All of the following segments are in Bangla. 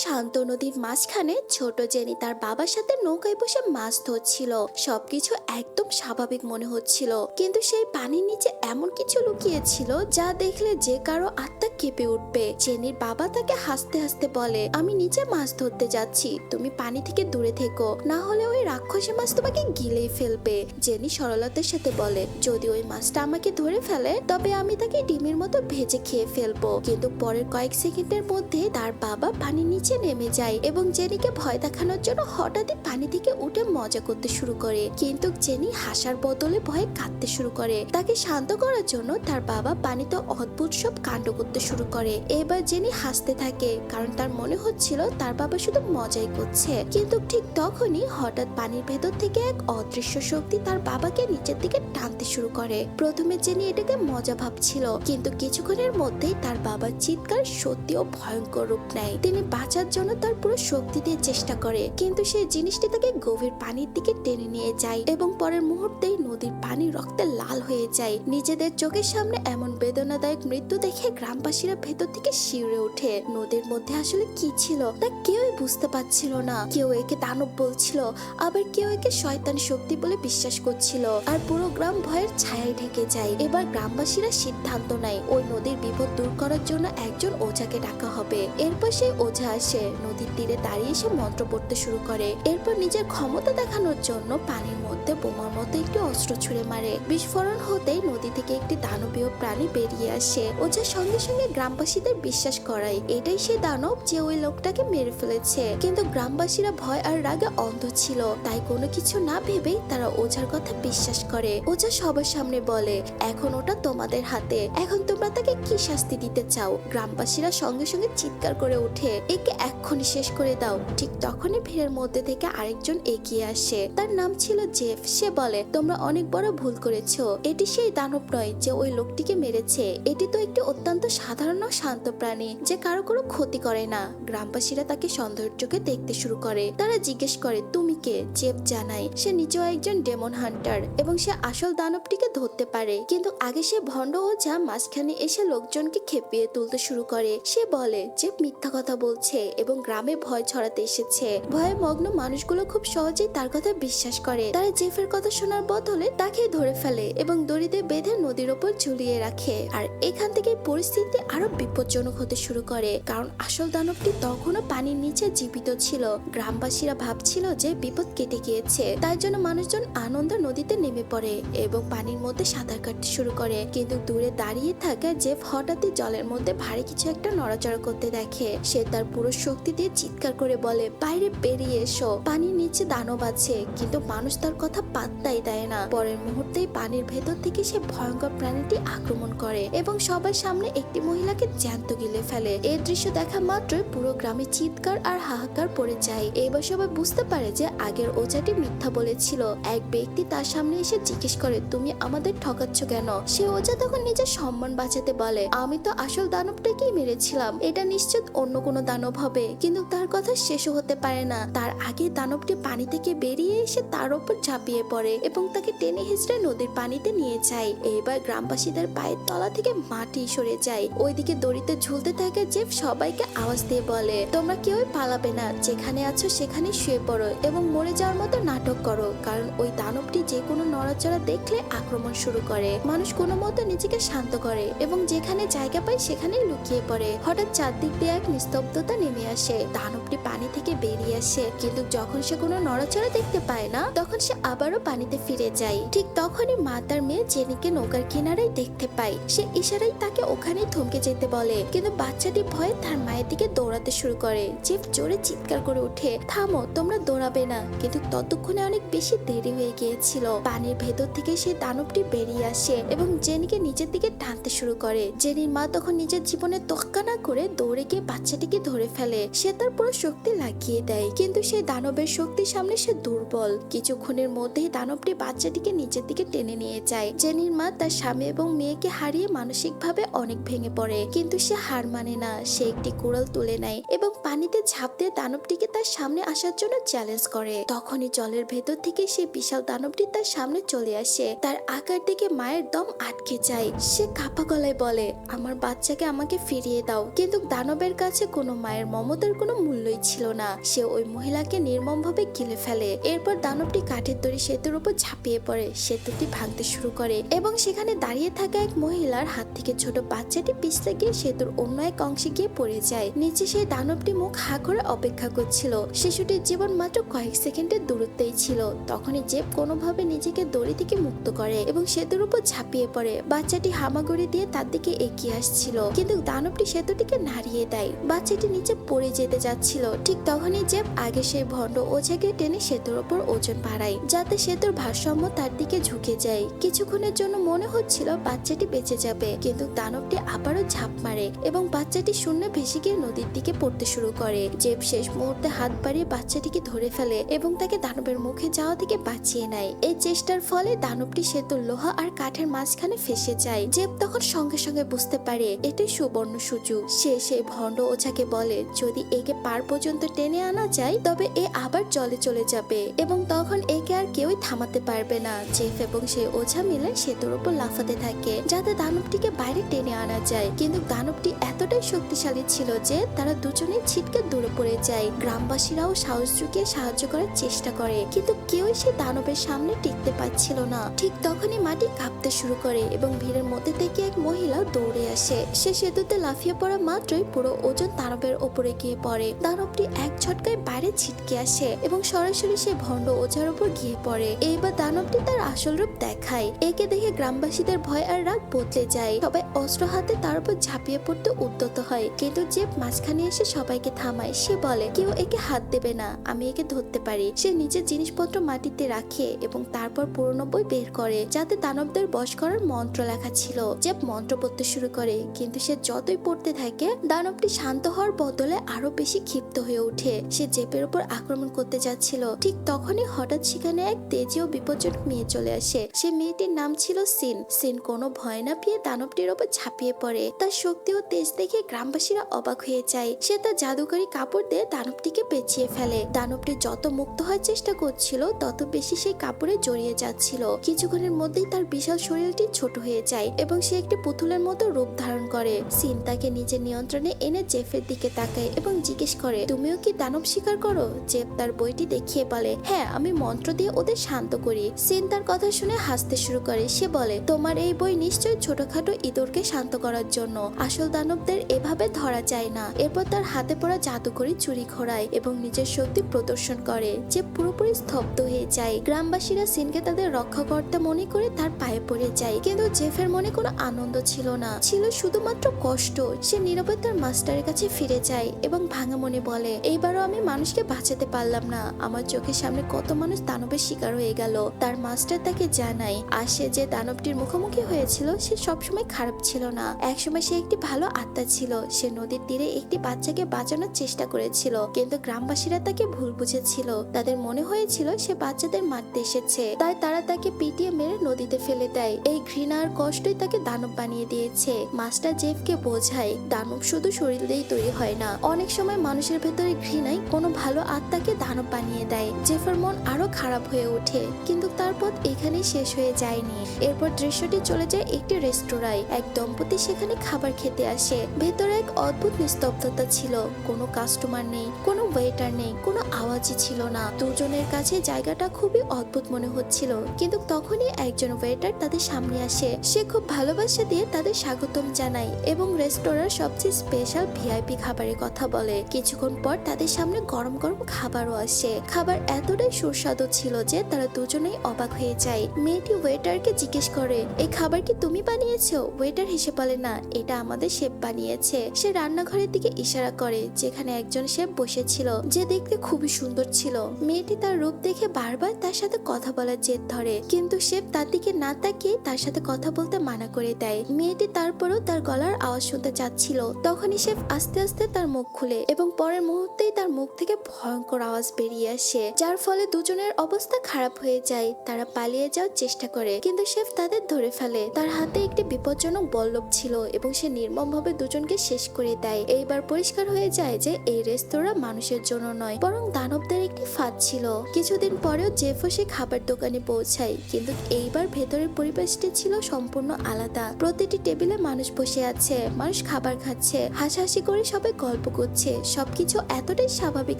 শান্ত নদীর মাঝখানে ছোট জেনি তার বাবার সাথে নৌকায় বসে মাছ ধরছিল। সবকিছু একদম স্বাভাবিক মনে হচ্ছিল, কিন্তু সেই পানির নিচে এমন কিছু লুকিয়েছিল যা দেখলে যে কারো আত্মা কেঁপে উঠবে। জেনির বাবা তাকে হাসতে হাসতে বলে, আমি নিচে মাছ ধরতে যাচ্ছি, তুমি পানি থেকে দূরে থেকো, না হলে ওই রাক্ষসী মাছ তোমাকে গিলেই ফেলবে। জেনি সরলতার সাথে বলে, যদি ওই মাছটা আমাকে ধরে ফেলে তবে আমি তাকে ডিমের মতো ভেজে খেয়ে ফেলবো। কিন্তু পরের কয়েক সেকেন্ডের মধ্যে তার বাবা পানির নিচে নেমে যায় এবং জেনিকে ভয় দেখানোর জন্য হঠাৎই পানি থেকে উঠে মজা করতে শুরু করে। কিন্তু জেনি হাসার বদলে ভয়ে কাঁদতে শুরু করে। তাকে শান্ত করার জন্য তার বাবা পানিতে অদ্ভুত সব কাণ্ড করতে শুরু করে। এবার জেনি হাসতে থাকে, কারণ তার মনে হচ্ছিল তার বাবা শুধু মজাই করছে। কিন্তু ঠিক তখনই হঠাৎ পানির ভেতর থেকে এক অদৃশ্য শক্তি তার বাবাকে নিচের দিকে টানতে শুরু করে। প্রথমে জেনি এটাকে মজা ভাবছিল, কিন্তু কিছুক্ষণের মধ্যেই তার বাবার চিৎকার সত্যিও ভয়ঙ্কর রূপ নেয়। তিনি বাঁচার জন্য তার পুরো শক্তি দিয়ে চেষ্টা করে, কিন্তু সেই জিনিসটি তাকে গভীর পানির দিকে টেনে নিয়ে যায় এবং পরের মুহূর্তেই নদীর পানি রক্তে লাল হয়ে যায়। নিজেদের চোখের সামনে এমন বেদনাদায়ক মৃত্যু দেখে গ্রামবাসীরা ভেতর থেকে শিউরে ওঠে। নদীর মধ্যে আসলে কি ছিল তা কেউই বুঝতে পারছিল না। কেউ একে দানব বলছিল, আবার কেউ একে শয়তান শক্তি বলে বিশ্বাস করছিল, আর পুরো গ্রাম ভয়ের ছায়ায় ঢেকে যায়। এবার গ্রামবাসীরা সিদ্ধান্ত নেয় ওই নদীর বিপদ দূর করার জন্য একজন ওঝাকে ডাকা হবে। এরপর সেই ওঝা আসে, নদীর তীরে দাঁড়িয়ে সে মন্ত্র পড়তে শুরু করে। এরপর নিজের ক্ষমতা দেখানোর জন্য পানির মধ্যে বোমার মতো একটি অস্ত্র ছুঁড়ে মারে। বিস্ফোরণ হতেই নদী থেকে একটি দানবীয় প্রাণী বেরিয়ে আসে। ওঝা সঙ্গে সঙ্গে গ্রামবাসীদের বিশ্বাস করায় এটাই সে দানব যে ওই লোকটাকে মেরে ফেলেছে। কিন্তু গ্রামবাসীরা ভয় আর রাগে অন্ধ ছিল, তাই কোনো কিছু না ভেবেই তারা ওঝার কথা বিশ্বাস করে। ওঝা সবার সামনে বলে, এখন ওটা তোমাদের হাতে, এখন তোমরা তাকে কি শাস্তি দিতে চাও? গ্রামবাসীরা সঙ্গে সঙ্গে চিৎকার করে ওঠে, একে এক্ষুনি শেষ করে দাও। ঠিক তখনই ভিড়ের মধ্যে থেকে আরেকজন এগিয়ে আসে। তার নাম ছিল জেফ। সে বলে, তোমরা অনেক বড় ভুল করেছো, এটি সেই দানব নয় যে ওই লোকটিকে মেরেছে। এটি তো একটি অত্যন্ত সাধারণ ও শান্ত প্রাণী যে কারো কোনো ক্ষতি করে না। গ্রামবাসীরা তাকে সন্দেহের চোখে দেখতে শুরু করে। তারা জিজ্ঞেস করে, তুমি কে? জেফ জানায় সে নিজেও একজন ডেমন হান্টার এবং সে আসল দানবটিকে ধরতে পারে। কিন্তু আগে সে ভণ্ড ওঝা মাঝখানে এসে লোকজনকে খেপিয়ে তুলতে শুরু করে। সে বলে জেফ মিথ্যা কথা বলছে এবং গ্রামে ভয় ছড়াতে এসেছে। ভয়ে মগ্ন মানুষগুলো খুব সহজেই তার কথা বিশ্বাস করে। তারা জেফের কথা শোনার বদলে তাকে ধরে ফেলে এবং দড়িতে বেঁধে নদীর ওপর ঝুলিয়ে রাখে। আর এখান থেকে পরিস্থিতি আরো বিপজ্জনক হতে শুরু করে, কারণ আসল দানবটি তখনও পানির নিচে জীবিত ছিল। গ্রামবাসীরা ভাবছিল যে বিপদ কেটে গিয়েছে, তাই জন্য মানুষজন আনন্দে নদীতে নেমে পড়ে এবং পানির মধ্যে সাঁতার কাটতে শুরু করে। কিন্তু দূরে দাঁড়িয়ে থাকা জেফ হঠাৎই জলের মধ্যে ভারী কিছু একটা নড়াচড়া করতে দেখে। সে তার পুরো শক্তি দিয়ে চিৎকার করে বলে, বাইরে বেরিয়ে এসো, পানির নিচে দানব আছে। কিন্তু মানুষ তার কথা পাত্তাই দেয় না। পরের মুহূর্তেই পানির ভেতর থেকে সে ভয়ঙ্কর প্রাণীটি আক্রমণ করে এবং সবার সামনে একটি মহিলাকে জ্যান্ত গিলে ফেলে। এই দৃশ্য দেখা মাত্রই পুরো গ্রামে চিৎকার আর হাহাকার পড়ে যায়। এবার সবাই বুঝতে পারে যে আগের ওঝাটি মিথ্যা বলেছিল। এক ব্যক্তি তার সামনে এসে জিজ্ঞেস করে, তুমি আমাদের ঠকাচ্ছ কেন? সে ওঝা তখন নিজের সম্মান বাঁচাতে বলে, আমি তো আসল দানবটাকেই মেরেছিলাম, এটা নিশ্চিত অন্য কোনো দানব হবে। কিন্তু তার কথা শেষও হতে পারে না, তার আগে দানবটি পানি থেকে বেরিয়ে এসে তার উপর ঝাঁপিয়ে পড়ে এবং তাকে টেনে হিঁচড়ে নদীর পানিতে নিয়ে যায়। এবার গ্রামবাসীদের পায়ের তলা থেকে মাটি সরে যায়। ওইদিকে দড়িতে ঝুলতে থাকে জেফ সবাইকে আওয়াজ দিয়ে বলে, তোমরা কেউই পালাবে না, যেখানে আছো সেখানে শুয়ে পড়ো এবং মরে যাওয়ার মতো নাটক করো, কারণ ওই দানবটি যে কোনো নড়াচড়া দেখলে আক্রমণ শুরু করে। মানুষ কোনো মতো নিজেকে শান্ত করে এবং যেখানে জায়গা পায় সেখানেই লুকিয়ে পড়ে। হঠাৎ চারদিক দিয়ে এক নিস্তব্ধতা নেমে আসে। দানবটি পানি থেকে বেরিয়ে আসে, কিন্তু যখন সে কোনো নড়াচড়া দেখতে পায় না তখন সে আবারও পানিতে ফিরে যায়। ঠিক তখনই মা তার মেয়ে জেনিকে নৌকার কিনারায় দেখতে পায়। সে ইশারায় তাকে ওখানেই থমকে যেতে বলে, কিন্তু বাচ্চাটি ভয়ে তার মায়ের দিকে দৌড়াতে শুরু করে। জেফ জোরে চিৎকার করে ওঠে, থামো, তোমরা দৌড়াবে না। কিন্তু ততক্ষণে অনেক বেশি দেরি হয়ে গিয়েছিল। পানির ভেতর থেকে সেই দানবটি বেরিয়ে আসে এবং জেনিকে নিচের দিকে টানতে শুরু করে। জেনির মা তখন নিজের জীবনে তোয়াক্কা না করে দৌড়ে গিয়ে বাচ্চাটিকে ধরে ফেলে। সে তার পুরো শক্তি লাগিয়ে দেয়, কিন্তু সেই দানবের শক্তির সামনে সে দুর্বল। কিছুক্ষণের মধ্যেই দানবটি বাচ্চাটিকে নিচের দিকে টেনে নিয়ে যায়। জেনির মা তার স্বামী এবং মেয়েকে হারিয়ে মানসিকভাবে অনেক ভেঙে পড়ে, কিন্তু সে হার মানে না। সে একটি কুড়াল তুলে নেয় এবং পানিতে ঝাঁপ দিয়ে দানবটিকে তার সামনে আসার জন্য চ্যালেঞ্জ করে। তখনই জলের ভেতর থেকে সেই বিশাল দানবটি তার সামনে চলে আসে। তার আকার দেখে মায়ের দম আটকে যায়। সে কাঁপা গলায় বলে, আমার বাচ্চাকে আমাকে ফিরিয়ে দাও। কিন্তু দানবের কাছে কোনো মায়ের মায়ের মমতার কোনো মূল্যই ছিল না। সে ওই মহিলাকে নির্মমভাবে গিলে ফেলে। এরপর দানবটি কাঠের তৈরি সেতুর উপর ঝাঁপিয়ে পড়ে, সেতুটি ভাঙতে শুরু করে এবং সেখানে দাঁড়িয়ে থাকা এক মহিলার হাত থেকে ছোট বাচ্চাটি পিছলে গিয়ে সেতুর অন্য এক অংশে গিয়ে পড়ে যায়। নিচে সেই দানবটি মুখ হা করে অপেক্ষা করছিল। শিশুটির জীবন মাত্র কয়েক সেকেন্ডের দূরত্বেই ছিল। তখনই জেব কোনোভাবে নিজেকে দড়ি থেকে মুক্ত করে এবং সেতুর উপর ঝাঁপিয়ে পড়ে। বাচ্চাটি হামাগুড়ি দিয়ে তার দিকে এগিয়ে আসছিল, কিন্তু দানবটি সেতুটিকে নাড়িয়ে দেয়। বাচ্চাটি নিচে পড়ে যেতে যাচ্ছিল। ঠিক তখনই জেব আগে সেই ভণ্ড ওঝাকে টেনে সেতুর উপর ওজন বাড়ায়, যাতে সেতুর ভারসাম্য তার দিকে ঝুঁকে যায়। কিছুক্ষণের জন্য মনে হচ্ছিল বাচ্চাটি বেঁচে যাবে, কিন্তু দানবটি আবারও ঝাঁপ মারে এবং বাচ্চাটি শূন্যে ভেসে গিয়ে নদীর দিকে পড়তে শুরু করে। জেব শেষ মুহূর্তে হাত বাড়িয়ে বাচ্চাটিকে ধরে ফেলে এবং তাকে দানবের মুখে যাওয়া থেকে বাঁচিয়ে নেয়। এই চেষ্টার ফলে দানবটি সেতুর লোহা আর কাঠের মাঝখানে ফেসে যায়। জেব তখন সঙ্গে সঙ্গে বুঝতে পারে এটাই সুবর্ণ সুযোগ। সে সেই ভণ্ড ওঝাকে বলে যদি একে পার পর্যন্ত টেনে আনা যায় তবে এ আবার জলে চলে যাবে এবং তখন একে আর কেউই থামাতে পারবে না। জেফ এবং সেই ওঝা মিলে সেতুর উপর লাফাতে থাকে যাতে দানবটিকে বাইরে টেনে আনা যায়, কিন্তু দানবটি এতটাই শক্তিশালী ছিল যে তারা দুজনেই ছিটকে দূরে পড়ে যায়। গ্রামবাসীরাও সাহস জুগিয়ে সাহায্য করার চেষ্টা করে, কিন্তু কেউই সে দানবের সামনে টিকতে পারছিল না। ঠিক তখনই মাটি কাঁপতে শুরু করে এবং ভিড়ের মধ্যে থেকে এক মহিলা দৌড়ে আসে। সে সেতুতে লাফিয়ে পড়া মাত্রই পুরো ওজন দানবের ওপরে গিয়ে পড়ে। দানবটি এক ঝটকায় বাইরে ছিটকে আসে এবং সরাসরি সে ভণ্ড ওঝার উপর গিয়ে পড়ে। এইবার দানবটি তার আসল রূপ দেখায়। একে দেখে গ্রামবাসীদের ভয় আর রাগ বদলে যায়। সবাই অস্ত্র হাতে তার উপর ঝাঁপিয়ে পড়তে উদ্যত হয়, কিন্তু জেব মাঝখানে এসে সবাইকে থামায়। সে বলে কেউ একে হাত দেবে না, আমি একে ধরতে পারি। সে নিজের জিনিসপত্র মাটিতে রাখে এবং তারপর পুরনো বই বের করে যাতে দানবদের বশ করার মন্ত্র লেখা ছিল। জেব মন্ত্র পড়তে শুরু করে, কিন্তু সে যতই পড়তে থাকে দানবটি শান্ত হওয়ার বদলে আরো বেশি ক্ষিপ্ত হয়ে ওঠে। সে জেবের উপর আক্রমণ করতে যাচ্ছিল। ঠিক তখনই হঠাৎ সেখানে এক তেজি ও বিপজ্জনক মেয়ে চলে আসে। সে মেয়েটির নাম ছিল সিন। সিন কোনো ভয় না পেয়ে দানবটির উপর ঝাঁপিয়ে পড়ে। তার শক্তি ও তেজ দেখে গ্রামবাসীরা অবাক হয়ে যায়। সে তার জাদুকরি কাপড় দিয়ে দানবটিকে পেঁচিয়ে ফেলে। দানবটি যত মুক্ত হওয়ার চেষ্টা করছিল তত বেশি সেই কাপড়ে জড়িয়ে যাচ্ছিল। কিছুক্ষণের মধ্যেই তার বিশাল শরীরটি ছোট হয়ে যায় এবং সে একটি পুতুলের মতো রূপ ধারণ করে। সিন তাকে নিজের নিয়ন্ত্রণে এনে জেফের দিকে তাকায় এবং জিজ্ঞেস করে তুমিও কি দানব শিকার করো? জেফ তার বইটি দেখিয়ে বলে হ্যাঁ, আমি মন্ত্র দিয়ে ওদের শান্ত করি। সিন তার কথা শুনে হাসতে শুরু করে। সে বলে তোমার এই বই নিশ্চয়ই ছোটখাটো ইঁদুরকে শান্ত করার জন্য, আসল দানবদের এভাবে ধরা যায় না। এরপর তার হাতে পড়া জাদুকরি চুরি ঘোরায় এবং নিজের শক্তি প্রদর্শন করে। যে পুরোপুরি স্তব্ধ হয়ে যায়। গ্রামবাসীরা সিনকে তাদের রক্ষাকর্তা মনে করে তার পায়ে পড়ে যায়, কিন্তু জেফের মনে কোনো আনন্দ ছিল না, ছিল শুধুমাত্র কষ্ট। সে নীরবে তার মাস্টারের কাছে ফিরে যায় এবং ভাঙা মনে বলে এইবারও আমি মানুষকে বাঁচাতে পারলাম না। আমার চোখের সামনে কত মানুষ দানবের শিকার হয়ে গেল। তার মাস্টার তাকে জানায় আর সে যে দানবটির মুখোমুখি হয়েছিল সে সবসময় খারাপ ছিল না। একসময় সে একটি ভালো আত্মা ছিল। সে নদীর তীরে একটি বাচ্চাকে বাঁচানোর চেষ্টা করেছিল, কিন্তু গ্রামবাসীরা তাকে ভুল বুঝেছিল। তাদের মনে হয়েছিল সে বাচ্চাদের মারতে এসেছে, তাই তারা তাকে পিটিয়ে মেরে নদীতে ফেলে দেয়। এই ঘৃণা আর কষ্টই তাকে দানব বানিয়ে দিয়েছে। মাস্টার জেফকে বোঝায় দানব শুধু শরীর দিয়েই তৈরি হয় না, অনেক সময় মানুষের ভেতরে ঘৃণাই কোনো ভালো আত্মাকে দানব বানিয়ে দেয়। জেফের মন আরো খারাপ হয়ে ওঠে, কিন্তু তার পথ এখানেই শেষ হয়ে যায়নি। এরপর দৃশ্যটি চলে যায় একটি রেস্তোরাঁয়। এক দম্পতি সেখানে খাবার খেতে আসে। ভেতরে এক অদ্ভুত নিস্তব্ধতা ছিল। কোনো কাস্টমার নেই, কোনো ওয়েটার নেই, কোনো আওয়াজই ছিল না। দুজনের কাছে জায়গাটা খুবই অদ্ভুত মনে হচ্ছিল, কিন্তু তখনই একজন ওয়েটার তাদের সামনে আসে। সে খুব ভালোবাসা দিয়ে তাদের স্বাগতম জানায় এবং রেস্তোরাঁর সবচেয়ে স্পেশাল ভিআইপি খাবারের কথা বলে। কিছুক্ষণ পর তাদের সামনে গরম গরম খাবারও আসে। খাবার এতটাই সুস্বাদু ছিল যে তারা দুজনেই অবাক হয়ে যায়। মেয়েটি ওয়েটারকে জিজ্ঞেস করে এই খাবার কি তুমি বানিয়েছো? ওয়েটার হেসে বলে না, এটা আমাদের শেফ বানিয়েছে। সে রান্নাঘরের দিকে ইশারা করে যেখানে একজন শেফ বসেছিল, যে দেখতে খুবই সুন্দর ছিল। মেয়েটি তার রূপ দেখে বারবার তার সাথে কথা বলার জেদ ধরে, কিন্তু শেফ তার দিকে না তাকিয়ে তার সাথে কথা বলতে মানা করে দেয়। মেয়েটি তারপরও তার গলার আওয়াজ শুনতে চাচ্ছিল। তখনই শেফ আস্তে আস্তে তার মুখ খুলে এবং পরের মুহূর্তেই তার মুখ থেকে ভয়ঙ্কর আওয়াজ বেরিয়ে আসে, যার ফলে দুজনের অবস্থা খারাপ হয়ে যায়। তারা পালিয়ে যাওয়ার চেষ্টা করে, কিন্তু শেফ তাদের ধরে ফেলে। তার হাতে একটি বিপজ্জনক বল্লভ ছিল এবং সে নির্মমভাবে দুজনকে শেষ করে দেয়। এইবার পরিষ্কার হয়ে যায় যে এই রেস্তোরাঁ মানুষের জন্য নয়, বরং দানবদের একটি ফাঁদ ছিল। কিছুদিন পরেও জেফও সে খাবার দোকানে পৌঁছায়, কিন্তু এইবার ভেতরের পরিবেশটি ছিল সম্পূর্ণ আলাদা। প্রতিটি টেবিলে মানুষ বসে আছে, মানুষ খাবার খাচ্ছে, হাসাহাসি করে সবাই গল্প করছে, সবকিছু এতটাই স্বাভাবিক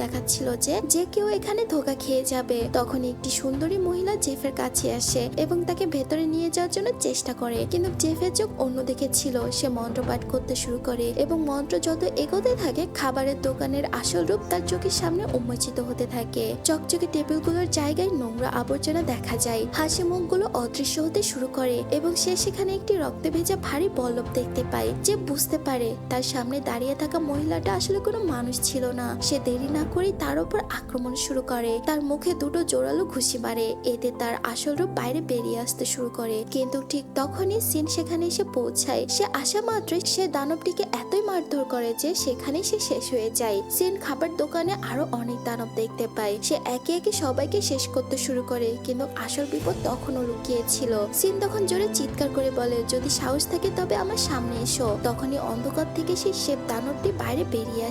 দেখাচ্ছিল যে যে কেউ এখানে ধোকা খেয়ে যাবে। তখন একটি সুন্দরী মহিলা জেফের কাছে আসে এবং তাকে ভেতরে নিয়ে যাওয়ার জন্য চেষ্টা করে, কিন্তু জেফের চোখ অন্যদিকে ছিল। সে মন্ত্রপাঠ করতে শুরু করে এবং মন্ত্র যত এগোতে থাকে খাবারের দোকানের আসল রূপ তার চোখের সামনে উন্মোচিত হতে থাকে। চকচকে টেবিলগুলোর জায়গায় নোংরা আবর্জনা দেখা যায়, হাসি মুখগুলো অদৃশ্য হতে শুরু করে এবং সে সেখানে একটি রক্তে ভেজা ভারী বল্লভ দেখতে পায়। যে বুঝতে পারে তার সামনে দাঁড়িয়ে থাকা মহিলাটা আসলে কোনো মানুষ ছিল না। সে দেরি না করে তার উপর আক্রমণ শুরু করে, তার মুখে দুটো জোরালো ঘুষি মারে। এতে তার আসল রূপ বাইরে বেরিয়ে আসতে শুরু করে, কিন্তু ঠিক তখনই সিন সেখানে এসে পৌঁছায়। সে আসা মাত্রই সে দানবটিকে এতই মারধর করে যে সেখানে সে শেষ হয়ে যায়। সিন খাবার দোকানে আরো অনেক দানব দেখতে পায়। সে একে একে সবাইকে শেষ করতে শুরু করে, কিন্তু আসল বিপদ তখনও লুকিয়েছিল। সিন তখন জোরে চিৎকার করে বলে, যদি সাহস থাকে তবে আমার সামনে এসো। তখনই অন্ধকার থেকে সেই শেপ দানবটি বাইরে বেরিয়ে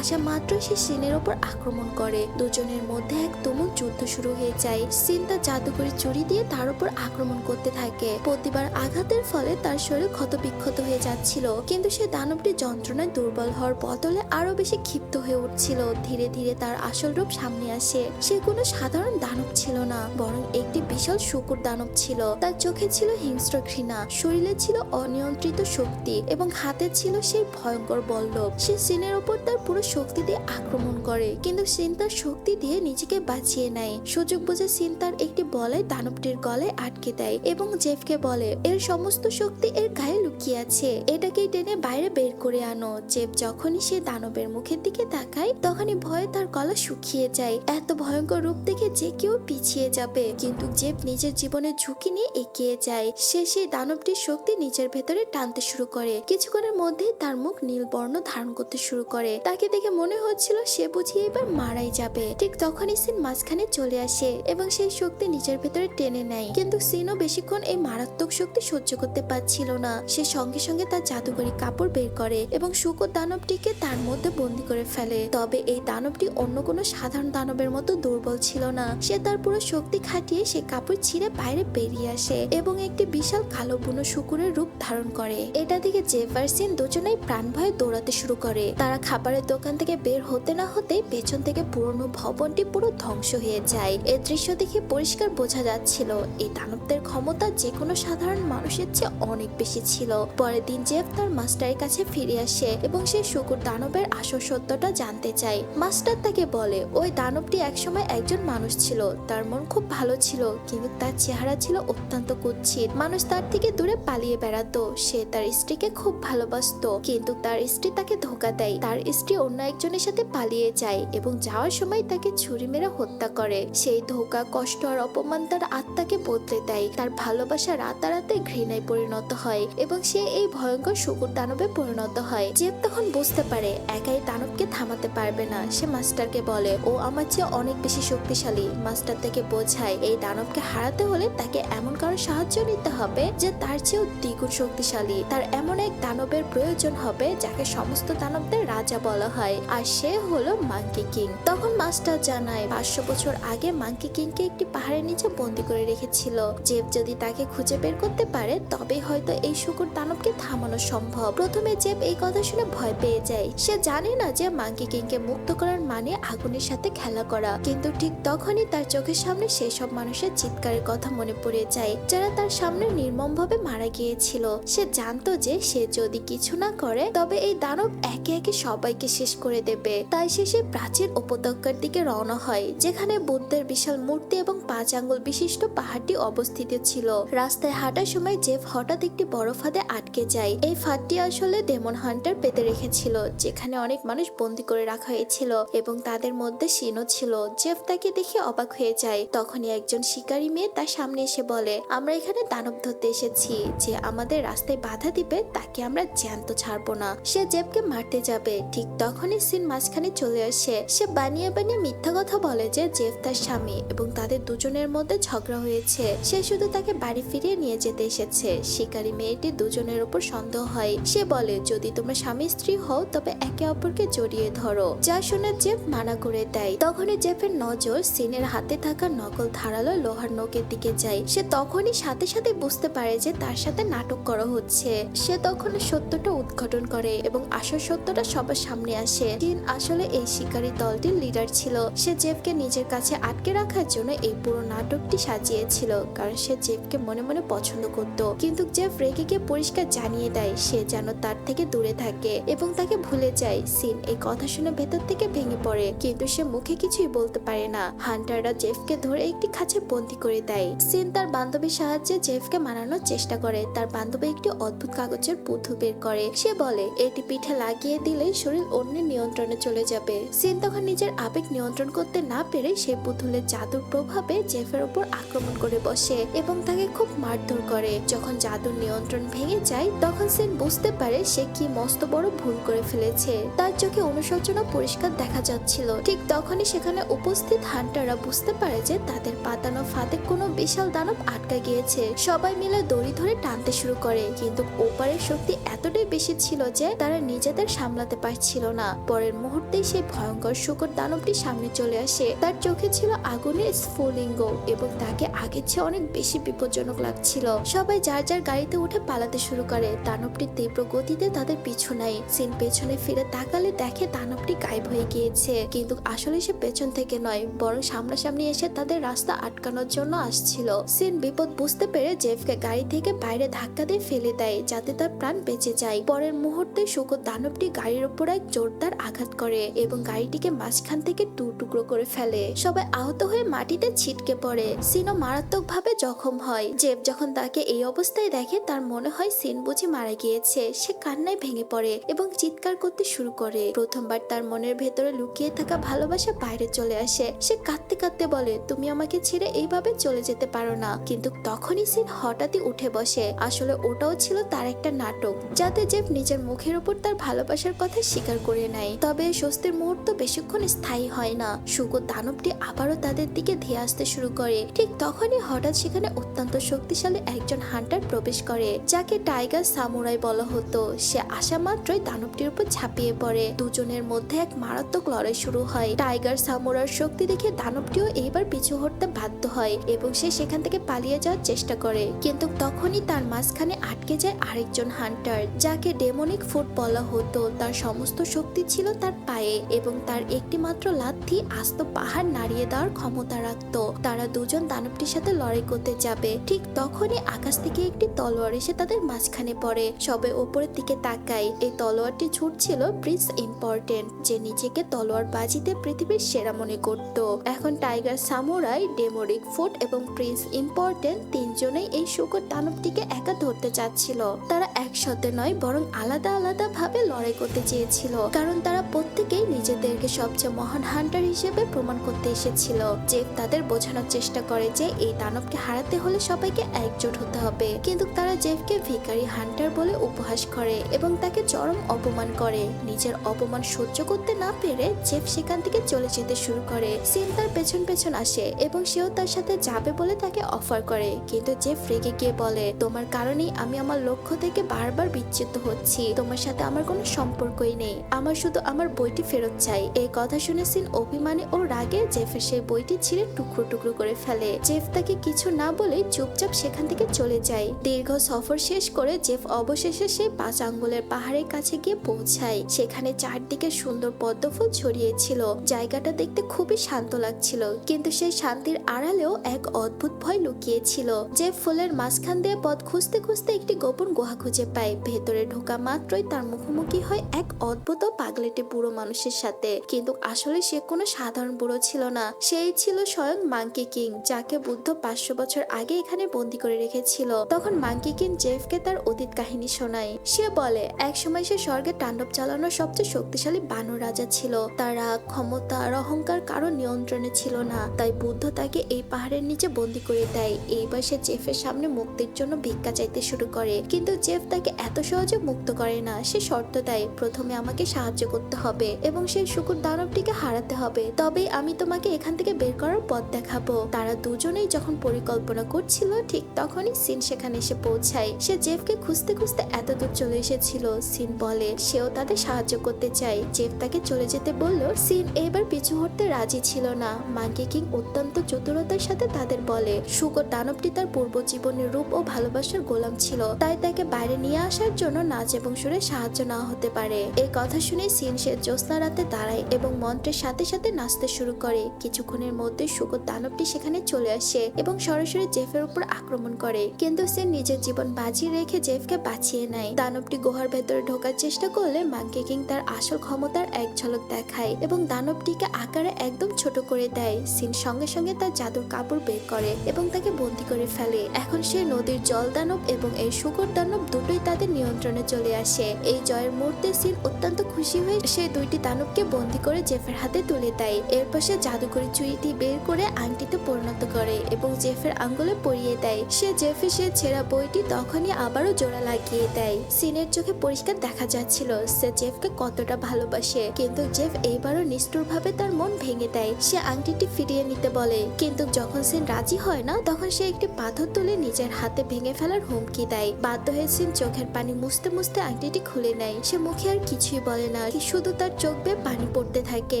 আসা মাত্র সে সিনের ওপর আক্রমণ করে। দুজনের মধ্যে এক তুমুল যুদ্ধ শুরু হয়ে যায়। সিন তার জাদুকরি ছুরি দিয়ে তার উপর আক্রমণ করতে থাকে। প্রতিবার আঘাতের ফলে তার শরীর ক্ষতবিক্ষত হয়ে যাচ্ছিল, কিন্তু সে দানবটি যন্ত্রণায় দুর্বল হওয়ার বদলে আরো বেশি ক্ষিপ্ত হয়ে উঠছিল। ধীরে ধীরে তার আসল রূপ সামনে আসে। সে কোনো সাধারণ দানব ছিল না, বরং একটি বিশাল শূকর দানব ছিল। তার চোখে ছিল হিংস্র ঘৃণা, শরীরে ছিল অনিয়ন্ত্রিত শক্তি এবং হাতে ছিল সেই ভয়ঙ্কর বল্লভ। সে সিনের ওপর তার পুরো শক্তি দিয়ে আক্রমণ করে, কিন্তু সিন তার শক্তি দিয়ে নিজেকে বাঁচিয়ে নেয়। সুযোগ বুঝে সিন তার একটি বলে দানবটির গলায় আটকে দেয় এবং জেফকে বলে, এর সমস্ত শক্তি এর গায়ে লুকিয়ে আছে, এটাকেই টেনে বাইরে বের করে আনো। জেফ যখনই সে দানবের মুখের দিকে তাকায় তখনই ভয়ে তার গলা শুকিয়ে যায়। এত ভয়ঙ্কর রূপ দেখে যে কেউ পিছিয়ে যাবে, কিন্তু জেফ নিজের জীবনের ঝুঁকি নিয়ে এগিয়ে যায়। সে সেই দানবটির শক্তি নিজের ভেতরে টানতে শুরু করে। কিছুক্ষণের মধ্যেই তার মুখ নীল বর্ণ ধারণ করতে শুরু করে। তাকে দেখে মনে হচ্ছিল সে বুঝিয়ে এবার মারাই যাবে। ঠিক তখনই সিন মাঝখানে চলে আসে এবং সেই শক্তি নিজের ভেতরে টেনে নেয়, কিন্তু সিনও বেশিক্ষণ এই মারাত্মক শক্তি সহ্য করতে পারছিল না। সে সঙ্গে সঙ্গে তার জাদুকরি কাপড় বের করে এবং শূকর দানবটিকে তার মধ্যে বন্দি করে ফেলে। তবে এই দানবটি অন্য কোনো সাধারণ দানবের মতো দুর্বল ছিল না। সে তার পুরো শক্তি খাটিয়ে সে কাপড় ছিঁড়ে বাইরে বেরিয়ে আসে এবং একটি বিশাল কালো বুনো শূকরের রূপ ধারণ করে। এটা থেকে জেফ আর সিন দুজনেই প্রাণ ভয়ে দৌড়াতে শুরু করে। তারা খাবারের দোকান থেকে বের হতে না হতেই পেছন থেকে পুরনো ভবনটি পুরো ধ্বংস হয়ে যায়। এই দৃশ্য দেখে পরিষ্কার বোঝা যাচ্ছিল এই দানবদের ক্ষমতা যে কোনো সাধারণ মানুষের চেয়ে অনেক বেশি ছিল। পরের দিন জেফ তার মাস্টারের কাছে ফিরে আসে এবং সেই শূকর দানবের আসল সত্যটা জানতে চায়। মাস্টার তাকে বলে, ওই দানবটি একসময় একজন মানুষ ছিল, তার মন খুব ভালো ছিল, কিন্তু তার চেহারা ছিল অত্যন্ত কুৎসিত। মানুষ তার থেকে দূরে পালিয়ে বেড়াতো। সে তার স্ত্রীকে খুব ভালোবাসতো, কিন্তু তার স্ত্রী তাকে ধোঁকা দেয়। তার স্ত্রী অন্য একজনের সাথে পালিয়ে যায় এবং যাওয়ার সময় তাকে ছুরি মেরে হত্যা করে। সেই ধোঁকা, কষ্ট আর অপমান তার আত্মাকে বদলে দেয়। তার ভালোবাসা রাতারাতি ঘৃণায় পরিণত হয় এবং সে এই ভয়ঙ্কর শূকর দানবে পরিণত হয়। জেফ তখন বুঝতে পারে একাই দানবকে থামাতে পারবে না। সে মাস্টারকে বলে, ও আমার চেয়ে অনেক বেশি শক্তিশালী। মাস্টার তাকে বোঝায় এই দানবকে হারাতে হলে তাকে এমন কারো সাহায্য নিতে হবে যে তার চেয়েও দ্বিগুণ শক্তিশালী। তার এমন এক দানবের প্রয়োজন হবে যাকে সমস্ত দানবদের রাজা বলা হয়, আর সে হলো মাঙ্কি কিং। তখন মাস্টার জানায় 500 বছর আগে মাঙ্কি কিংকে একটি পাহাড়ের নিচে বন্দি করে রেখেছিল। জেফ যদি তাকে খুঁজে বের করতে পারে তবে হয়তো এই শূকর দানবকে থামানো সম্ভব। প্রথমে জেফ এই কথা শুনে ভয় পেয়ে যায়। সে জানে না যে মাঙ্কি কিংকে মুক্ত করার মানে আগুনের সাথে খেলা করা, কিন্তু ঠিক তখনই তার চোখের সামনে সেসব মানুষের চিৎকারের কথা মনে পড়ে যায় যারা তার সামনে নির্মমভাবে মারা গিয়েছিল। সে জানতো যে সে যদি কিছু না করে তবে এই দানব একে একে সবাইকে শেষ করে দেবে। তাই সে প্রাচীন উপত্যকার দিকে রওনা হয়, যেখানে বুদ্ধের বিশাল মূর্তি এবং 5 আঙ্গুল বিশিষ্ট পাহাড়টি অবস্থিত ছিল। রাস্তায় হাঁটার সময় জেফ হঠাৎ একটি বড় ফাঁদে আটকে যায়। এই ফাঁদটি আসলে ডেমন হান্টার পেতে রেখেছিল, যেখানে অনেক মানুষ বন্দি করে রাখা হয়েছিল এবং তাদের মধ্যে সিনও ছিল। জেফ তাকে দেখে অবাক হয়ে যায়। তখনই একজন শিকারী মেয়ে তার সামনে এসে বলে, আমরা এখানে দানব ধরতে এসেছি, যে আমাদের রাস্তায় বাধা দিবে তাকে আমরা জ্যান্ত ছাড়বো না। সে জেফকে মারতে যাবে, ঠিক তখনই সিন মাঝখানে চলে আসে। সে বানিয়ে বানিয়ে মিথ্যা কথা বলে যে জেফ তার স্বামী এবং তাদের দুজনের মধ্যে ঝগড়া হয়েছে। সে শুধু তাকে বাড়ি ফিরিয়ে নিয়ে যেতে এসেছে। শিকারী মেয়েটি দুজনের উপর সন্দেহ হয়। সে বলে, যদি তোমরা স্বামী স্ত্রী হও তবে একে অপরকে জড়িয়ে ধরো, যা শুনে জেফ মানা করে দেয়। তখনই জেফের নজর সিনের হাতে থাকা নকল ধারালো লোহার নখের দিকে যায়। সে তখনই সাথে সাথে বুঝতে পারে যে তার সাথে নাটক করা হচ্ছে। সে তখন সত্যটা উদ্ঘাটন করে এবং আসল সত্য সত্যটা সবার সামনে আসে। সিন আসলে এই শিকারী দলটির লিডার ছিল। সে জেফকে নিজের কাছে আটকে রাখার জন্য এই পুরো নাটকটি সাজিয়েছিল, কারণ সে জেফকে মনে মনে পছন্দ করত। কিন্তু জেফ রেগে গিয়ে পরিষ্কার জানিয়ে দেয় সে যেন তার থেকে দূরে থাকে এবং তাকে ভুলে যায়। সিন এই কথা শুনে ভেতর থেকে ভেঙে পড়ে, কিন্তু সে মুখে কিছুই বলতে পারে না। হান্টাররা জেফকে ধরে একটি খাঁচায় বন্দি করে দেয়। সিন তার বান্ধবীর সাহায্যে জেফকে মানানোর চেষ্টা করে। তার বান্ধবী একটি অদ্ভুত কাগজের পুতুল বের করে। সে বলে এটি পিঠে লাগিয়ে দিলে শরীর অন্যের নিয়ন্ত্রণে চলে যাবে। সিন তখন নিজের আবেগ নিয়ন্ত্রণ করতে না পেরে সেই পুতুলের জাদুর প্রভাবে জেফের উপর আক্রমণ করে বসে এবং তাকে খুব মারধর করে। যখন জাদুর নিয়ন্ত্রণ ভেঙে যায় তখন সিন বুঝতে পারে সে কি মস্ত বড় ভুল করে ফেলেছে। তার চোখে অনুশোচনা পরিষ্কার দেখা যাচ্ছিল। ঠিক তখনই সেখানে উপস্থিত হান্টাররা বুঝতে পারে যে তাদের পাতানো ফাঁদে কোনো বিশাল দানব আটকা গিয়েছে। সবাই মিলে দড়ি ধরে টানতে শুরু করে, কিন্তু ওপারের শক্তি এতটাই বেশি ছিল যে তারা নিজেদের সামলাতে পারছিল না। পরের মুহূর্তেই সেই ভয়ঙ্কর শূকর দানবটি সামনে চলে আসে। তার চোখে ছিল আগুনের স্ফুলিঙ্গ এবং তাকে আগের চেয়ে অনেক বেশি বিপজ্জনক লাগছিল। সবাই যার যার গাড়িতে উঠে পালাতে শুরু করে। দানবটি তীব্র গতিতে তাদের পিছু নেয়। সিন পেছনে ফিরে তাকালে দেখে দানবটি গায়েব হয়ে গিয়েছে, কিন্তু আসলে সে পেছন থেকে নয়, বরং সামনাসামনি এসে তাদের রাস্তা আটকানোর জন্য আসছিল। সিন বিপদ বুঝতে পেরে জেফকে গাড়ি থেকে বাইরে ধাক্কা দিয়ে ফেলে দেয় যাতে তার প্রাণ বেঁচে যায়। পরের মুহূর্তে শূকর দানবটি গাড়ির উপর এক জোরদার আঘাত করে এবং গাড়িটিকে মাঝখান থেকে টুকরো করে ফেলে। সবাই আহত হয়ে মাটিতে ছিটকে পড়ে। সিনও মারাত্মকভাবে জখম হয়। জেফ যখন তাকে এই অবস্থায় দেখে তার মনে হয় সিন বুঝি মারা গিয়েছে। সে কান্নায় ভেঙে পড়ে এবং চিৎকার করতে শুরু করে। প্রথমবার তার মনের ভেতরে লুকিয়ে থাকা ভালোবাসা বাইরে চলে আসে। সে কাঁদতে কাঁদতে বলে তুমি আমাকে ছেড়ে এইভাবে চলে যেতে পারো না। কিন্তু তখনই সিন হঠাৎই উঠে বসে। আসলে ওটাও ছিল তার একটা নাটক, যাতে জেফ নিজের মুখের উপর তার ভালোবাসার কথা স্বীকার করে নেয়। তবে স্বস্তির মুহূর্ত বেশিক্ষণ স্থায়ী হয় না। শূকর দানবটি আবারও তাদের দিকে ধেয়ে আসতে শুরু করে। ঠিক তখনই হঠাৎ সেখানে অত্যন্ত শক্তিশালী একজন হান্টার প্রবেশ করে, যাকে টাইগার সামুরাই বলা হতো। সে আসা মাত্রই দানবটির উপর ঝাঁপিয়ে পড়ে। দুজনের মধ্যে এক মারাত্মক লড়াই শুরু হয়। টাইগার সামুরার শক্তি দেখে দানবটিও এইবার পিছু হটতে বাধ্য হয় এবং সে সেখান থেকে পালিয়ে যাওয়ার চেষ্টা করে। কিন্তু তখনই তার মাঝখানে আটকে যায় আরেকজন হান্টার, যাকে ডেমনিক ফুট বলা হতো। তার সমস্ত শক্তি ছিল তার পায়ে এবং তার একটি মাত্র লাথি আস্ত পাহাড় নাড়িয়ে দেওয়ার ক্ষমতা রাখতো। তারা দুজন দানবটির সাথে লড়াই করতে যাবে। ঠিক তখনই আকাশ থেকে একটি তলোয়ার এসে তাদের মাঝখানে পড়ে। সবাই ওপরের দিকে তাকায়। এই তলোয়ারটি ছুটছিল প্রিন্স ইম্পর্টেন্ট, যে নিজেকে তলোয়ার বাজিতে পৃথিবীর সেরা মনে করত। এখন টাইগার সামুরাই, ডেমনিক ফুট এবং প্রিন্স ইম্পর্টেন্ট তিনজনেই এই শূকর দানবটিকে একা ধরতে চাচ্ছিল। তারা একসাথে নয়, বরং আলাদা আলাদা ভাবে লড়াই করতে চেয়েছিল, কারণ তারা প্রত্যেকেই নিজেদেরকে সবচেয়ে মহান হান্টার হিসেবে প্রমাণ করতে এসেছিল। জেফ তাদের বোঝানোর চেষ্টা করে যে এই দানবকে হারাতে হলে সবাইকে একজোট হতে হবে, কিন্তু তারা জেফকে ভিখারি হান্টার বলে উপহাস করে এবং তাকে চরম অপমান করে। নিজের অপমান সহ্য করতে না পেরে জেফ সেখান থেকে চলে যেতে শুরু করে। সিন তার পেছন পেছন আসে এবং সেও তার সাথে যাবে বলে তাকে অফার করে, কিন্তু জেফ রেগে গিয়ে বলে তোমার কারণেই আমি আমার লক্ষ্য থেকে বারবার বিচ্যুত হচ্ছি। তোমার সাথে আমার কোনো সম্পর্কই নেই। আমার শুধু আমার বইটি ফেরত চাই। এই কথা শুনে সিন অভিমানে ও রাগে জেফের সেই বইটি ছিঁড়ে টুকরো টুকরো করে ফেলে। জেফ তাকে কিছু না বলে চুপচাপ সেখান থেকে চলে যায়। দীর্ঘ সফর শেষ করে জেফ অবশেষে সেই 5 আঙ্গুলের পাহাড়ের কাছে গিয়ে পৌঁছায়। সেখানে চারদিকে সুন্দর পদ্মফুল ছড়িয়েছিল। জায়গাটা দেখতে খুবই শান্ত লাগছিল, কিন্তু সেই শান্তির আড়ালেও এক অদ্ভুত ভয় লুকিয়েছিল। জেফ ফুলের মাঝখান দিয়ে পথ খুঁজতে খুঁজতে একটি গোপন গুহা খুঁজে পায়। ভেতরে ঢোকা মাত্রই তার মুখোমুখি হয় এক অদ্ভুত পাগলেটে বুড়ো মানুষের সাথে। কিন্তু আসলে সে কোনো সাধারণ বুড়ো ছিল না, সেই ছিল স্বয়ং মাঙ্কি কিং, যাকে বুদ্ধ 500 বছর আগে এখানে বন্দি করে রেখেছিল। তখন মাঙ্কি কিং জেফকে তার অতীত কাহিনী শোনায়। সে বলে একসময় সে স্বর্গে তাণ্ডব চালানোর সবচেয়ে শক্তিশালী বানর রাজা ছিল। তার রাগ, ক্ষমতা আর অহংকার কারো নিয়ন্ত্রণে ছিল না, তাই বুদ্ধ তাকে এই পাহাড়ের নিচে বন্দি করে দেয়। এইবার সে জেফের সামনে মুক্তির জন্য ভিক্ষা চাইতে শুরু করে, কিন্তু জেফ তাকে এত সহজে মুক্ত করে না। সে শর্ত দেয় প্রথমে আমাকে সাহায্য করতে হবে এবং সেই শূকর দানবটিকে হারাতে হবে, তবেই আমি তোমাকে এখান থেকে বের করার পথ দেখাবো। তারা দুজনেই যখন পরিকল্পনা করছিল ঠিক তখনই সিন সেখানে এসে পৌঁছায়। সে জেফকে খুঁজতে খুঁজতে এত দূর চলে এসেছিল। সিন বলে সেও তাদের সাহায্য করতে চায়। জেফ তাকে চলে যেতে বললেও সিন এবার পিছু হটতে রাজি ছিল না। মাঙ্কি কিং অত্যন্ত চতুরতার সাথে তাদের বলে শূকর দানবটি তার পূর্ব জীবনের রূপ ও ভালোবাসার গোলাম ছিল, তাই তাকে বাইরে নিয়ে আসার জন্য নাচ এবং সুরে সাহায্য না হতে পারে। এই কথা শুনে সিন সে জ্যোৎস্না রাতে দাঁড়ায় এবং মন্ত্রের সাথে সাথে নাচতে শুরু করে। কিছুক্ষণের মধ্যে শুকর দানবটি সেখানে চলে আসে এবং সরাসরি জেফের উপর আক্রমণ করে, কিন্তু সিন নিজের জীবন বাজি রেখে জেফকে বাঁচিয়ে নেয়। দানবটি গুহার ভেতরে ঢোকার চেষ্টা করলে মাঙ্কি কিং তার আসল ক্ষমতার এক ঝলক দেখায় এবং দানবটিকে আকারে একদম ছোট করে দেয়। সিন সঙ্গে সঙ্গে তার জাদুর কাপড় বের করে এবং তাকে বন্দি করে ফেলে। এখন সে নদীর জল দানব এবং এই শুকর দানব দুটোই তাদের নিয়ন্ত্রণে চলে আসে। এই জয়ের মুহূর্তে সিন অত্যন্ত খুশি হয়ে সে দুইটি দানবকে বন্দি করে জেফের হাতে তুলে দেয়। এরপর সে জাদুকরি চুড়িটি বের করে আংটিতে পরিণত করে এবং জেফের আঙ্গুলে পরিয়ে দেয়। সে জেফে সে ছেঁড়া বইটি তখনই আবারও জোড়া লাগিয়ে দেয়। সিনের চোখে পরিষ্কার দেখা যাচ্ছিল সে জেফকে কতটা ভালোবাসে, কিন্তু জেফ এইবারও নিষ্ঠুরভাবে তার মন ভেঙে দেয়। সে আংটিটি ফিরিয়ে নিতে বলে, কিন্তু যখন সিন রাজি হয় না তখন সে একটি পাথর তুলে নিজের হাতে ভেঙে ফেলার হুমকি দেয়। বাধ্য হয়ে সিন চোখের পানি মুছতে মুছতে আংটিটি খুলে নেয়। সে মুখে আর কিছুই বলে না, শুধু তার চোখ বেয়ে পানি পড়তে থাকে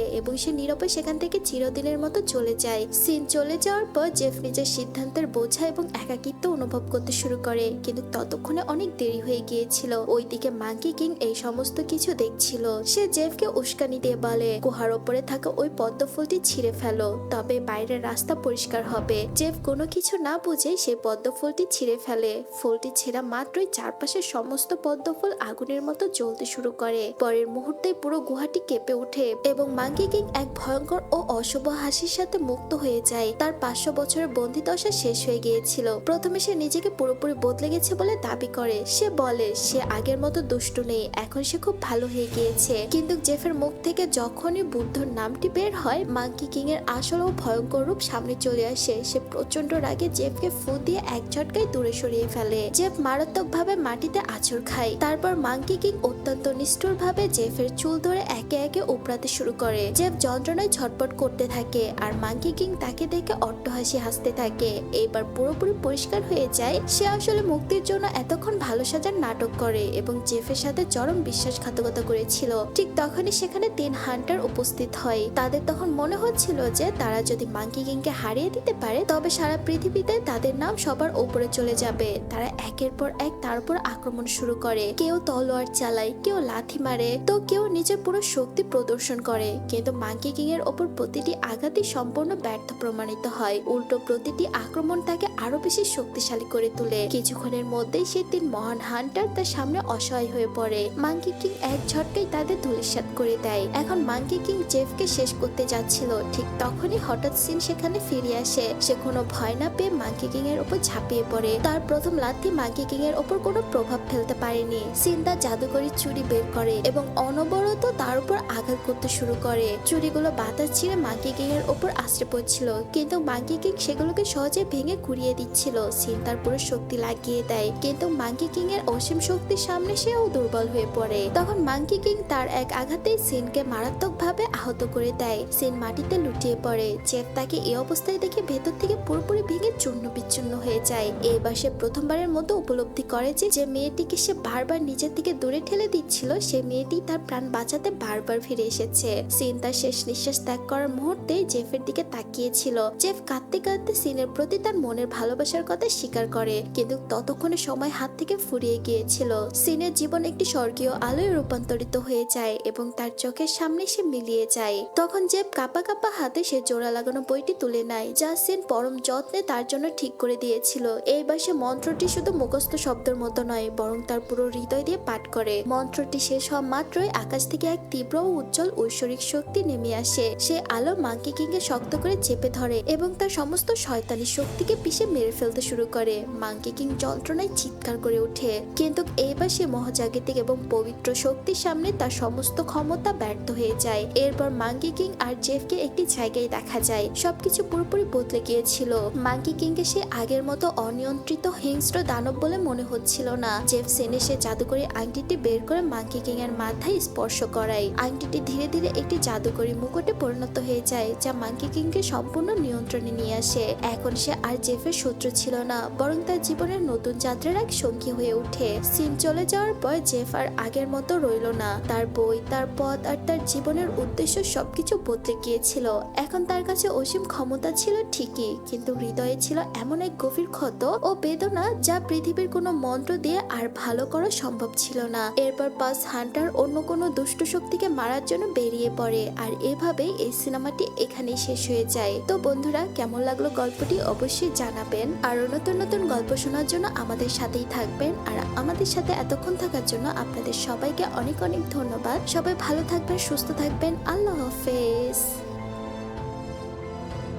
এবং সে নীরবে সেখান থেকে চিরদিনের মতো চলে যায়। সিন চলে যাওয়ার পর জেফ নিজের সিদ্ধান্তের বোঝা এবং একাকিত্ব অনুভব করতে শুরু করে, কিন্তু ততক্ষণে অনেক দেরি হয়ে গিয়েছিল। ওইদিকে মাঙ্কি কিং এই সমস্ত কিছু দেখছিল। সে জেফকে উস্কানি দিয়ে বলে, গুহার ওপরে থাকা ওই পদ্ম ফুলটি ছিঁড়ে ফেলো, তবে বাইরের রাস্তা পরিষ্কার হবে। জেফ কোনো কিছু না বুঝে সেই পদ্ম ফুলটি ছিঁড়ে ফেলে। ফুলটি ছেঁড়া মাত্রই চারপাশের সমস্ত পদ্ম ফুল আগুনের মতো জ্বলতে শুরু করে। পরের মুহূর্তে পুরো গুহাটি কেঁপে ওঠে এবং মাঙ্কি কিং এক ভয়ঙ্কর ও অশুভ হাসির সাথে মুক্ত হয়ে যায়। তার 500 বছরের বন্দিদশা শেষ হয়ে গিয়েছিল। প্রথমে সে নিজেকে পুরোপুরি বদলে গেছে বলে দাবি করে। সে বলে সে আগের মতো দুষ্টু নেই, এখন সে খুব ভালো হয়ে গিয়েছে। কিন্তু জেফের মুখ থেকে যখনই বুদ্ধর নামটি বের হয়, মাঙ্কি কিং এর আসল ও ভয়ঙ্কর রূপ সামনে চলে আসে। সে প্রচন্ড রাগে জেফকে ফু দিয়ে এক ঝটকায় দূরে সরিয়ে ফেলে। জেফ মারাত্মকভাবে মাটিতে আছড় খায়। তারপর মাঙ্কি কিং অত্যন্ত নিষ্ঠুরভাবে জেফের চুল ধরে একে একে উপড়াতে শুরু করে। জেফ যন্ত্রণায় ছটপট করতে থাকে আর মাঙ্কি কিং তাকে দেখে অট্টহাসি হাসতে থাকে। এইবার পুরোপুরি পরিষ্কার হয়ে যায় সে আসলে মুক্তির জন্য এতক্ষণ ভালো সাজার নাটক করে এবং জেফের সাথে চরম বিশ্বাসঘাতকতা করেছিল। ঠিক তখনই সেখানে 3 হান্টার উপস্থিত হয়। তাদের তখন মনে হচ্ছিল যে তারা যদি মাঙ্কি কিংকে হারিয়ে দিতে পারে তবে সারা পৃথিবীতে তাদের নাম সবার উপরে চলে যাবে। তারা একের পর এক তার উপর আক্রমণ শুরু করে। কেউ তলোয়ার চালায়, কেউ লাথি মারে, তো কেউ নিজের পুরো শক্তি প্রদর্শন করে। কিন্তু মাঙ্কি কিং এর ওপর প্রতিটি আঘাতই সম্পূর্ণ ব্যর্থ প্রমাণিত হয়। উল্টো প্রতিটি আক্রমণ তাকে আরো বেশি শক্তিশালী করে তোলে। কিছুক্ষণের মধ্যেই সে 3 মহান হান্টার তার সামনে অসহায় হয়ে পড়ে। মাঙ্কি কিং এক ঝটকায় তাদের ধূলিসাৎ করে দেয়। এখন মাঙ্কি কিং জেফকে শেষ করতে যাচ্ছিল। ঠিক তখনই হঠাৎ সিন সেখানে ফিরে আসে। সে কোনো ভয় না পেয়ে মাঙ্কি কিং এর উপর ঝাঁপিয়ে পড়ে। তার প্রথম লাথি মাঙ্কি কিং এর উপর কোনো প্রভাব ফেলতে পারেনি। সিন তার জাদুকরি চুড়ি বের করে এবং অনবরত তার উপর আঘাত করতে শুরু করে। চুড়িগুলো বাতাস ছিঁড়ে মাঙ্কি কিং এর উপর আশ্রে পড়ছিল, কিন্তু মাঙ্কি কিং সেগুলোকে সহজে ভেঙে ঘুরিয়ে দিচ্ছিল। সিন তার পুরো শক্তি লাগিয়ে দেয়, কিন্তু মাঙ্কি কিং এর অসীম শক্তির সামনে সেও দুর্বল হয়ে পড়ে। তখন মাঙ্কি কিং তার এক আঘাতে সিনকে মারাত্মকভাবে আহত করে দেয়। সিন মাটিতে লুটিয়ে পড়ে। জেফ তাকে এই অবস্থায় দেখে ভেতর থেকে পুরোপুরি ভেঙে চূর্ণ বিচ্ছিন্ন হয়ে যায়। এবার সে প্রথমবারের মতো উপলব্ধি করে যে মেয়েটিকে সে বারবার নিজের থেকে দূরে ঠেলে দিচ্ছিল সে মেয়েটি তার প্রাণ বাঁচাতে বারবার ফিরে এসেছে। সিন তার শেষ নিঃশ্বাস ত্যাগ করার মুহূর্তে জেফের দিকে তাকিয়েছিল। জেফ কাঁদতে কাঁদতে সিনের প্রতি তার মনের ভালোবাসার কথা স্বীকার করে, কিন্তু ততক্ষণে সময় হাত থেকে ফুরিয়ে গিয়েছিল। সিনের জীবন একটি স্বর্গীয় আলোয় রূপান্তরিত হয়ে যায় এবং তার চোখের সামনে সে মিলিয়ে যায়। তখন জেফ কাঁপা কাঁপা হাতে সে জোড়া লাগানো বইটি তুলে নেয়, যা সিন পরম যত্নে তার জন্য ঠিক করে দিয়েছিল। এইবার সে মন্ত্রটি শুধু মুখস্থ শব্দের মতো নয়, বরং তার পুরো হৃদয় দিয়ে পাঠ করে। মন্ত্রটি শেষ হওয়া মাত্রই আকাশ থেকে এক তীব্র ও উজ্জ্বল ঐশ্বরিক শক্তি নেমে আসে। সে আলো মাঙ্কি কিং কে শক্ত করে চেপে ধরে এবং তার সমস্ত শয়তানি শক্তিকে পিষে মেরে ফেলতে শুরু করে। মাঙ্কি কিং যন্ত্রণায় চিৎকার করে ওঠে, কিন্তু এইবার সে মহাজাগতিক এবং পবিত্র শক্তির সামনে তার সমস্ত ক্ষমতা ব্যর্থ হয়ে যায়। এরপর মাঙ্কি কিং আর জেফকে একটি জায়গায় দেখা যায়। সবকিছু পুরোপুরি বদলে গিয়েছিল। মাঙ্কি কিং কে সে আগের মতো অনিয়ন্ত্রিত হিংস্র দানব বলে মনে হচ্ছিল না। জেফ সেনে সে জাদুকরি আংটিটি বের করে মাঙ্কি কিং এর মাথায় স্পর্শ করায়। আংটিটি ধীরে ধীরে একটি জাদুকরি মুকুটে পরিণত হয়ে যায়, যা মাঙ্কি কিং কে সম্পূর্ণ নিয়ন্ত্রণে নিয়ে আসে। এখন সে আর জেফের শত্রু ছিল না, বরং তার জীবনের নতুন যাত্রার এক সঙ্গী হয়ে ওঠে। সিন চলে যাওয়ার পর জেফ আর আগের মতো রইল না। তার বই, তার পথ আর তার জীবনের উদ্দেশ্য সবকিছু বদলে গিয়েছিল। এখন তার কাছে অসীম ক্ষমতা ছিল ঠিকই, কিন্তু হৃদয়ে ছিল এমন এক গভীর ক্ষত ও বেদনা যা পৃথিবীর কোনো মন্ত্র দিয়ে আর ভালো করা সম্ভব ছিল না। এরপর ফার্স্ট হান্টার অন্য কোনো দুষ্ট শক্তিকে মারার জন্য বেরিয়ে পড়ে। আর এভাবেই এই সিনেমাটি এখানেই শেষ হয়ে যায়। তো বন্ধুরা, কেমন লাগলো গল্পটি অবশ্যই জানাবেন। আরো নতুন নতুন গল্প শোনার জন্য আমাদের সাথেই থাকবেন। আর আমাদের সাথে এতক্ষণ থাকার জন্য আপনাদের সবাইকে অনেক অনেক ধন্যবাদ। সবাই ভালো থাকবেন, সুস্থ থাকবেন। আল্লাহ হাফেজ।